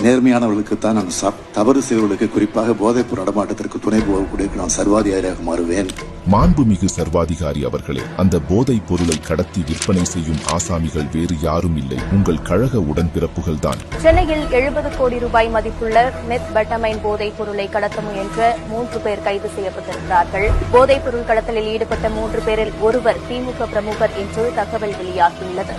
நேர்மையானவர்களுக்குத்தான் நான் தவறு செய்வர்களுக்கு, குறிப்பாக போதைப்பொருள் நடமாட்டத்திற்கு துணை போகக்கூடிய நான் சர்வாதிகாரியாக மாறுவேன். மாண்புமிகு சர்வாதிகாரி அவர்களே, அந்த போதைப் பொருளை கடத்தி விற்பனை செய்யும் ஆசாமிகள் வேறு யாரும் இல்லை, உங்கள் கழக உடன்பிறப்புகள் தான். சென்னையில் 70 கோடி ரூபாய் மதிப்புள்ள மெத்பெட்டமைன் போதைப் பொருளை கடத்த முயன்ற 3 பேர் கைது செய்யப்பட்டிருக்கிறார்கள். போதைப் பொருள் கடத்தலில் ஈடுபட்ட 3 பேரில் ஒருவர் திமுக பிரமுகர் என்று தகவல் வெளியாகியுள்ளது.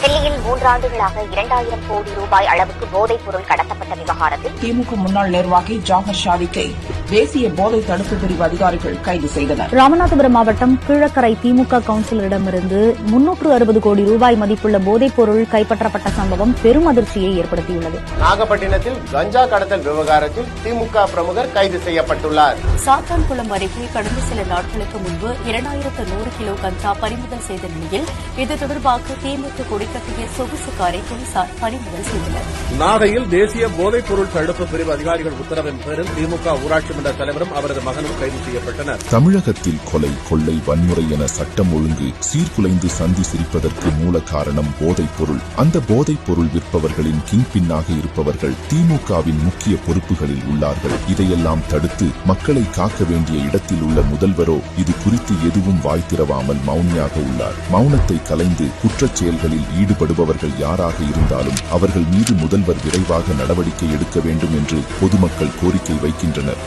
டெல்லியில் 3 ஆண்டுகளாக 2000 கோடி ரூபாய் அளவுக்கு போதைப் பொருள் கடத்தப்பட்ட விவகாரத்தில் திமுக முன்னாள் நிர்வாகி ஜாஃபர் ஷாதிக்கை தேசிய போதை தடுப்பு பிரிவு அதிகாரிகள் கைது செய்தனர். ராமநாதபுரம் மாவட்டம் கீழக்கரை திமுக கவுன்சிலரிடமிருந்து 360 கோடி ரூபாய் மதிப்புள்ள போதைப் பொருள் கைப்பற்றப்பட்ட சம்பவம் பெரும் அதிர்ச்சியை ஏற்படுத்தியுள்ளது. நாகப்பட்டினத்தில் கஞ்சா கடத்தல் விவகாரத்தில் திமுக பிரமுகர் கைது செய்யப்பட்டுள்ளார். சாத்தான்குளம் அருகே கடந்த சில நாட்களுக்கு முன்பு 2100 கிலோ கஞ்சா பறிமுதல் செய்த நிலையில் இது தொடர்பாக திமுக கொடிக்கட்டிய சொகுசு காரை போலீசார் பறிமுதல் செய்தனர். நாகையில் தேசிய போதைப் பொருள் தடுப்பு பிரிவு அதிகாரிகள் உத்தரவின் பேரில் திமுக ஊராட்சி மன்ற தலைவரும் அவரது மகனும் கைது செய்யப்பட்டனர். தமிழகத்தில் கொலை, கொள்ளை, வன்முறை என சட்டம் ஒழுங்கு சீர்குலைந்து சந்தி சிரிப்பதற்கு மூல காரணம் போதைப் பொருள். அந்த போதைப் பொருள் விற்பவர்களின் கிங் பின்னாக இருப்பவர்கள் திமுகவின் முக்கிய பொறுப்புகளில் உள்ளார்கள். இதையெல்லாம் தடுத்து மக்களை காக்க வேண்டிய இடத்தில் உள்ள முதல்வரோ இது குறித்து எதுவும் வாய் திறவாமல் மௌனியாக உள்ளார். மௌனத்தை கலைந்து குற்றச் செயல்களில் ஈடுபடுபவர்கள் யாராக இருந்தாலும் அவர்கள் மீது முதல்வர் விரைவாக நடவடிக்கை எடுக்க வேண்டும் என்று பொதுமக்கள் கோரிக்கை வைக்கின்றனர்.